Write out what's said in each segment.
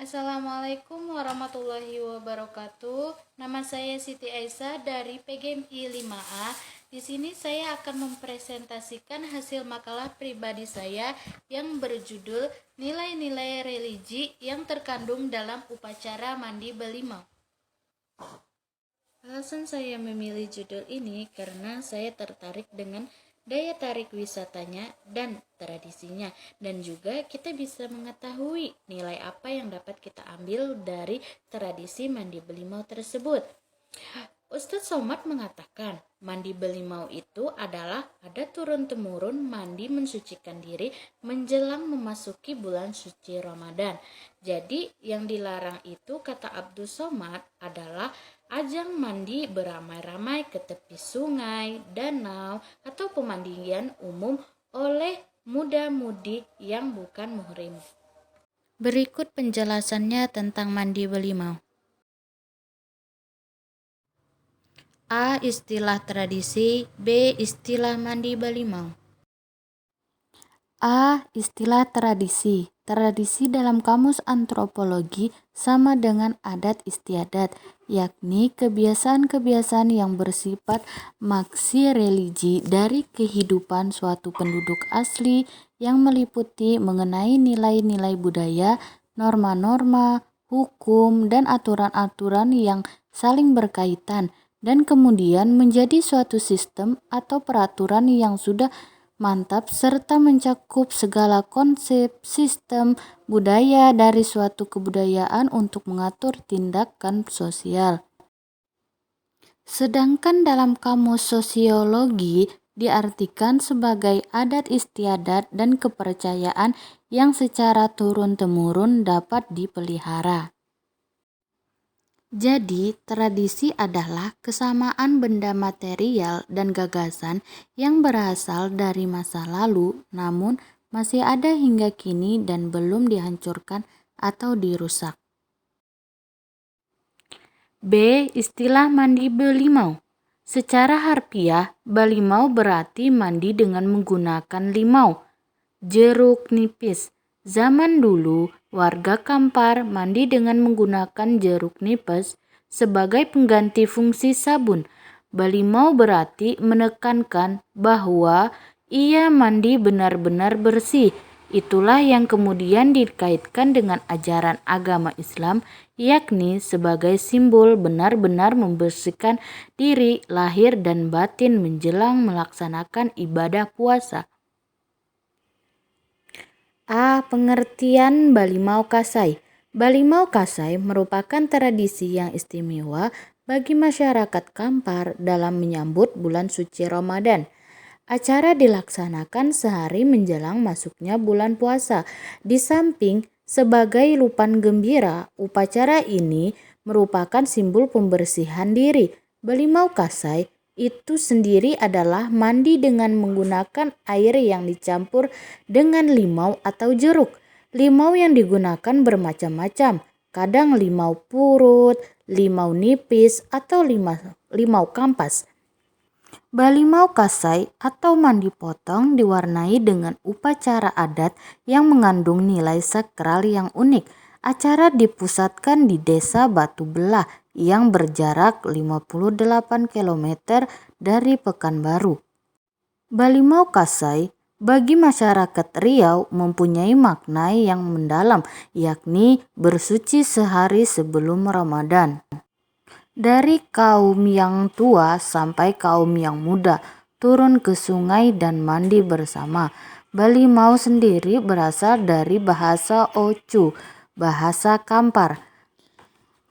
Assalamualaikum warahmatullahi wabarakatuh. Nama saya Siti Aisyah dari PGMI 5A. Di sini saya akan mempresentasikan hasil makalah pribadi saya yang berjudul Nilai-nilai religi yang terkandung dalam upacara mandi belimau. Alasan saya memilih judul ini karena saya tertarik dengan daya tarik wisatanya dan tradisinya, dan juga kita bisa mengetahui nilai apa yang dapat kita ambil dari tradisi mandi belimau tersebut. Ustadz Somad mengatakan mandi belimau itu adalah ada turun-temurun mandi mensucikan diri menjelang memasuki bulan suci Ramadan. Jadi yang dilarang itu, kata Abdul Somad, adalah ajang mandi beramai-ramai ke tepi sungai, danau, atau pemandian umum oleh muda-mudi yang bukan muhrim. Berikut penjelasannya tentang mandi belimau. A. Istilah tradisi. B. Istilah mandi belimau. A. Istilah tradisi. Tradisi dalam kamus antropologi sama dengan adat istiadat, yakni kebiasaan-kebiasaan yang bersifat maksi religi dari kehidupan suatu penduduk asli yang meliputi mengenai nilai-nilai budaya, norma-norma, hukum, dan aturan-aturan yang saling berkaitan, dan kemudian menjadi suatu sistem atau peraturan yang sudah mantap serta mencakup segala konsep sistem budaya dari suatu kebudayaan untuk mengatur tindakan sosial. Sedangkan dalam kamus sosiologi diartikan sebagai adat istiadat dan kepercayaan yang secara turun-temurun dapat dipelihara. Jadi, tradisi adalah kesamaan benda material dan gagasan yang berasal dari masa lalu, namun masih ada hingga kini dan belum dihancurkan atau dirusak. B. Istilah mandi belimau. Secara harfiah, belimau berarti mandi dengan menggunakan limau, jeruk nipis. Zaman dulu, warga Kampar mandi dengan menggunakan jeruk nipis sebagai pengganti fungsi sabun. Belimau berarti menekankan bahwa ia mandi benar-benar bersih. Itulah yang kemudian dikaitkan dengan ajaran agama Islam, yakni sebagai simbol benar-benar membersihkan diri, lahir dan batin menjelang melaksanakan ibadah puasa. A. Pengertian Balimau Kasai. Balimau Kasai merupakan tradisi yang istimewa bagi masyarakat Kampar dalam menyambut bulan suci Ramadan. Acara dilaksanakan sehari menjelang masuknya bulan puasa. Di samping sebagai lupan gembira, upacara ini merupakan simbol pembersihan diri. Balimau Kasai itu sendiri adalah mandi dengan menggunakan air yang dicampur dengan limau atau jeruk. Limau yang digunakan bermacam-macam, kadang limau purut, limau nipis, atau limau kampas. Balimau Kasai atau mandi potong diwarnai dengan upacara adat yang mengandung nilai sakral yang unik. Acara dipusatkan di Desa Batu Belah yang berjarak 58 km dari Pekanbaru. Balimau Kasai bagi masyarakat Riau mempunyai makna yang mendalam, yakni bersuci sehari sebelum Ramadan. Dari kaum yang tua sampai kaum yang muda turun ke sungai dan mandi bersama. Balimau sendiri berasal dari bahasa Ocu, bahasa Kampar.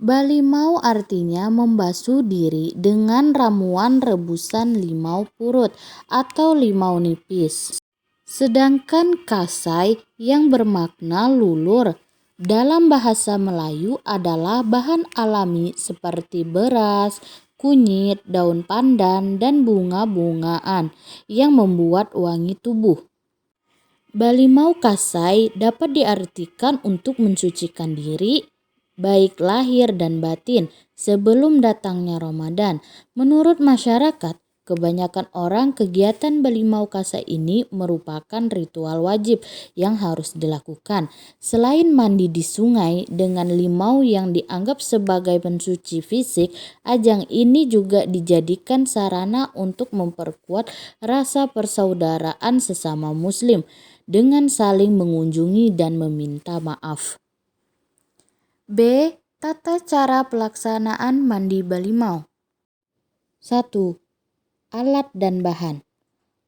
Balimau artinya membasuh diri dengan ramuan rebusan limau purut atau limau nipis. Sedangkan kasai yang bermakna lulur dalam bahasa Melayu adalah bahan alami seperti beras, kunyit, daun pandan, dan bunga-bungaan yang membuat wangi tubuh. Balimau Kasai dapat diartikan untuk mensucikan diri, baik lahir dan batin, sebelum datangnya Ramadan. Menurut masyarakat, kebanyakan orang kegiatan Balimau Kasai ini merupakan ritual wajib yang harus dilakukan. Selain mandi di sungai dengan limau yang dianggap sebagai pensuci fisik, ajang ini juga dijadikan sarana untuk memperkuat rasa persaudaraan sesama muslim dengan saling mengunjungi dan meminta maaf. B. Tata cara pelaksanaan mandi Balimau. 1. Alat dan bahan.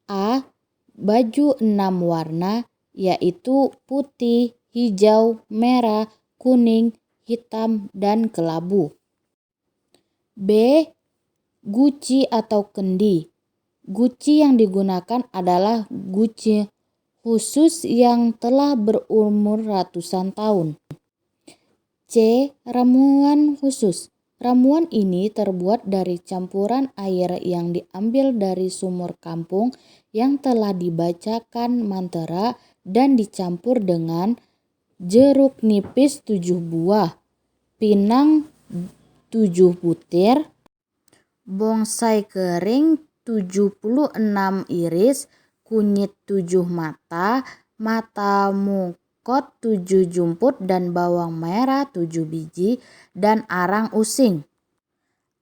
A. Baju 6 warna, yaitu putih, hijau, merah, kuning, hitam, dan kelabu. B. Guci atau kendi. Guci yang digunakan adalah guci khusus yang telah berumur ratusan tahun. C. Ramuan khusus. Ramuan ini terbuat dari campuran air yang diambil dari sumur kampung yang telah dibacakan mantra dan dicampur dengan jeruk nipis 7 buah, pinang 7 butir, bonsai kering 76 iris, kunyit 7 mata, mata mungkot 7 jumput dan bawang merah 7 biji, dan arang using.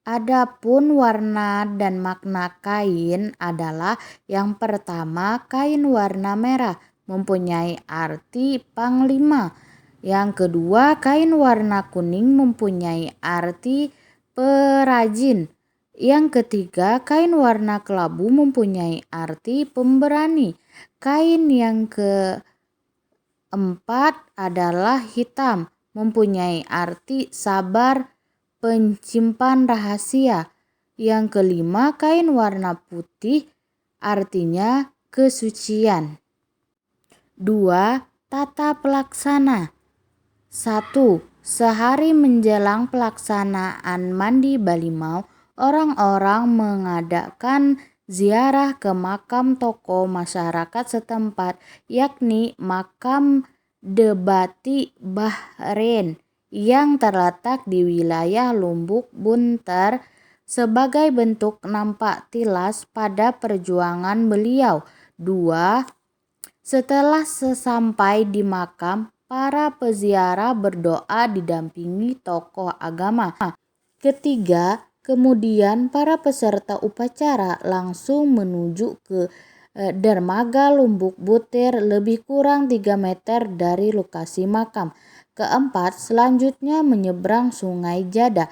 Adapun warna dan makna kain adalah yang pertama, kain warna merah mempunyai arti panglima. Yang kedua, kain warna kuning mempunyai arti perajin. Yang ketiga, kain warna kelabu mempunyai arti pemberani. Kain yang keempat adalah hitam, mempunyai arti sabar, penyimpan rahasia. Yang kelima, kain warna putih artinya kesucian. 2. Tata pelaksana. 1. Sehari menjelang pelaksanaan mandi Balimau, orang-orang mengadakan ziarah ke makam tokoh masyarakat setempat, yakni makam Debati Bahrain yang terletak di wilayah Lumbuk Bunter sebagai bentuk nampak tilas pada perjuangan beliau. 2. Setelah sesampai di makam, para peziarah berdoa didampingi tokoh agama. Ketiga, kemudian para peserta upacara langsung menuju ke dermaga Lumbuk Butir lebih kurang 3 meter dari lokasi makam. Keempat, selanjutnya menyeberang Sungai Jada.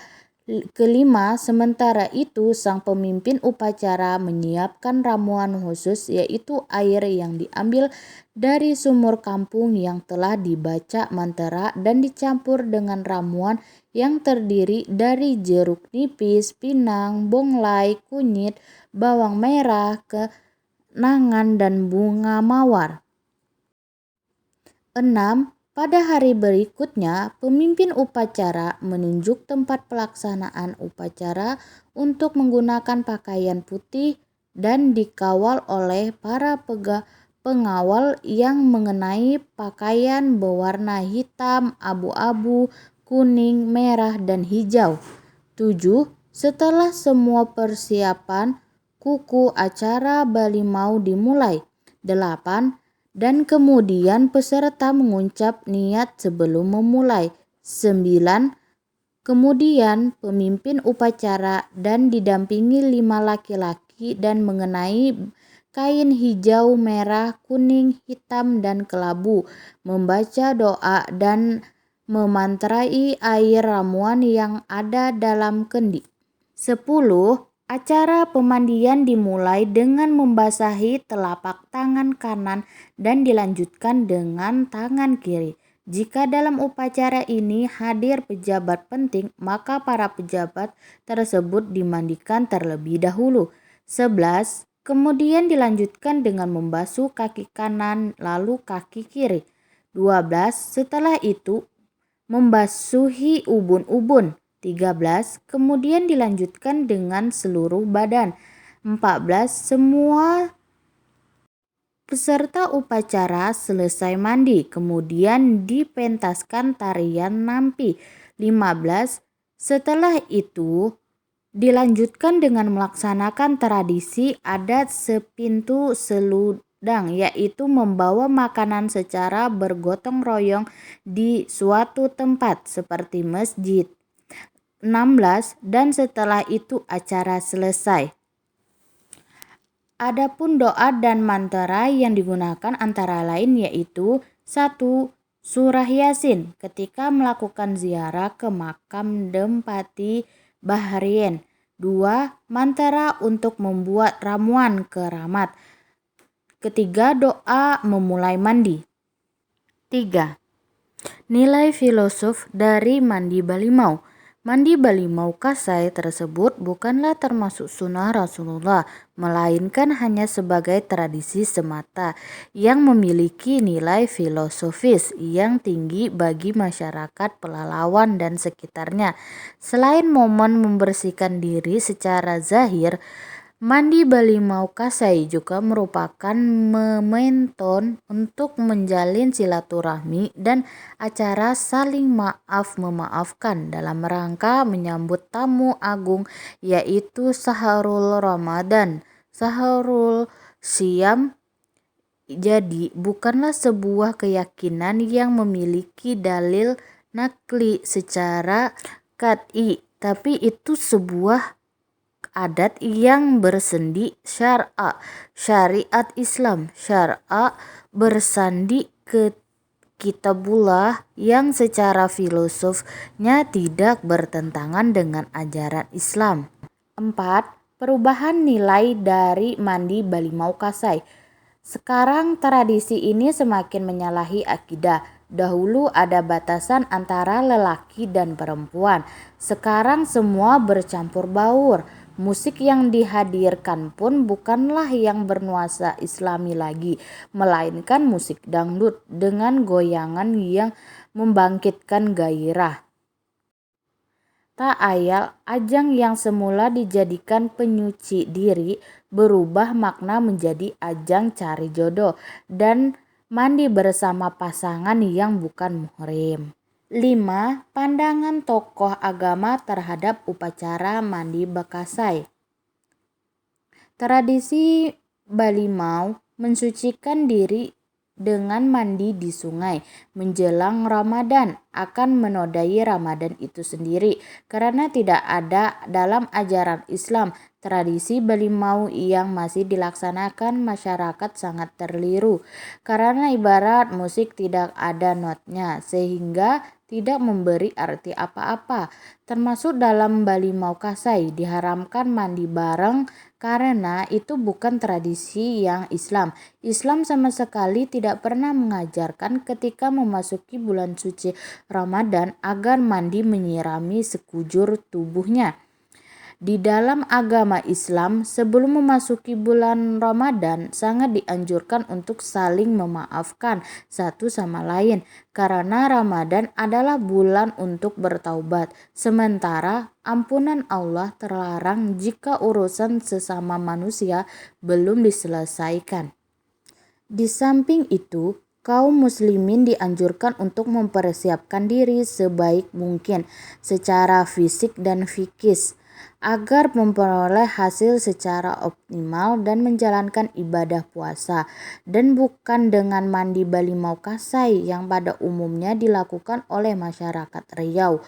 Kelima, sementara itu sang pemimpin upacara menyiapkan ramuan khusus, yaitu air yang diambil dari sumur kampung yang telah dibaca mantra dan dicampur dengan ramuan yang terdiri dari jeruk nipis, pinang, bonglai, kunyit, bawang merah, kenangan, dan bunga mawar. 6. Pada hari berikutnya, pemimpin upacara menunjuk tempat pelaksanaan upacara untuk menggunakan pakaian putih dan dikawal oleh para pengawal yang mengenai pakaian berwarna hitam, abu-abu, kuning, merah, dan hijau. 7. Setelah semua persiapan, kuku acara Balimau dimulai. 8. Dan kemudian peserta mengucap niat sebelum memulai. 9. Kemudian pemimpin upacara dan didampingi 5 laki-laki dan mengenai kain hijau, merah, kuning, hitam, dan kelabu, membaca doa dan memantrai air ramuan yang ada dalam kendi. 10. Acara pemandian dimulai dengan membasahi telapak tangan kanan dan dilanjutkan dengan tangan kiri. Jika dalam upacara ini hadir pejabat penting, maka para pejabat tersebut dimandikan terlebih dahulu. 11. Kemudian dilanjutkan dengan membasuh kaki kanan lalu kaki kiri. 12. Setelah itu membasuhi ubun-ubun. 13. Kemudian dilanjutkan dengan seluruh badan. 14. Semua peserta upacara selesai mandi, kemudian dipentaskan tarian nampi. 15. Setelah itu Dilanjutkan dengan melaksanakan tradisi adat sepintu seludang, yaitu membawa makanan secara bergotong royong di suatu tempat seperti masjid. 16. Dan setelah itu acara selesai. Adapun doa dan mantra yang digunakan antara lain yaitu 1. Surah Yasin ketika melakukan ziarah ke makam Dempati Bahrien. 2. Mantra untuk membuat ramuan keramat. Ketiga, doa memulai mandi. 3. Nilai filosof dari mandi balimau. Mandi balimau kasai tersebut bukanlah termasuk sunnah Rasulullah, melainkan hanya sebagai tradisi semata yang memiliki nilai filosofis yang tinggi bagi masyarakat Pelalawan dan sekitarnya. Selain momen membersihkan diri secara zahir, mandi balimau kasai juga merupakan momentum untuk menjalin silaturahmi dan acara saling maaf-memaafkan dalam rangka menyambut tamu agung yaitu Sahrul Ramadan, Sahrul Syam. Jadi bukanlah sebuah keyakinan yang memiliki dalil nakli secara qat'i, tapi itu sebuah adat yang bersendi syariat Islam bersandi ke kitabullah yang secara filosofnya tidak bertentangan dengan ajaran Islam. 4. Perubahan nilai dari mandi balimau kasai. Sekarang tradisi ini semakin menyalahi akidah. Dahulu ada batasan antara lelaki dan perempuan. Sekarang semua bercampur baur. Musik yang dihadirkan pun bukanlah yang bernuansa Islami lagi, melainkan musik dangdut dengan goyangan yang membangkitkan gairah. Tak ayal, ajang yang semula dijadikan penyuci diri berubah makna menjadi ajang cari jodoh dan mandi bersama pasangan yang bukan muhrim. 5. Pandangan tokoh agama terhadap upacara mandi bakasai. Tradisi balimau mensucikan diri dengan mandi di sungai menjelang Ramadan akan menodai Ramadan itu sendiri karena tidak ada dalam ajaran Islam. Tradisi balimau yang masih dilaksanakan masyarakat sangat terliru karena ibarat musik tidak ada notnya sehingga tidak memberi arti apa-apa. Termasuk dalam balimau kasai diharamkan mandi bareng karena itu bukan tradisi yang Islam. Islam sama sekali tidak pernah mengajarkan ketika memasuki bulan suci Ramadan agar mandi menyirami sekujur tubuhnya. Di dalam agama Islam, sebelum memasuki bulan Ramadan sangat dianjurkan untuk saling memaafkan satu sama lain karena Ramadan adalah bulan untuk bertaubat. Sementara ampunan Allah terlarang jika urusan sesama manusia belum diselesaikan. Di samping itu, kaum muslimin dianjurkan untuk mempersiapkan diri sebaik mungkin secara fisik dan psikis agar memperoleh hasil secara optimal dan menjalankan ibadah puasa, dan bukan dengan mandi balimau kasai yang pada umumnya dilakukan oleh masyarakat Riau.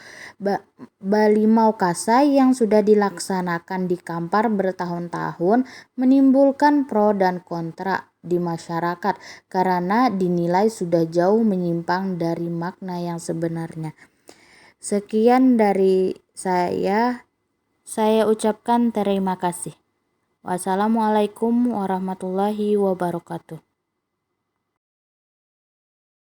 Balimau kasai yang sudah dilaksanakan di Kampar bertahun-tahun menimbulkan pro dan kontra di masyarakat karena dinilai sudah jauh menyimpang dari makna yang sebenarnya. Sekian dari saya ucapkan terima kasih. Wassalamualaikum warahmatullahi wabarakatuh.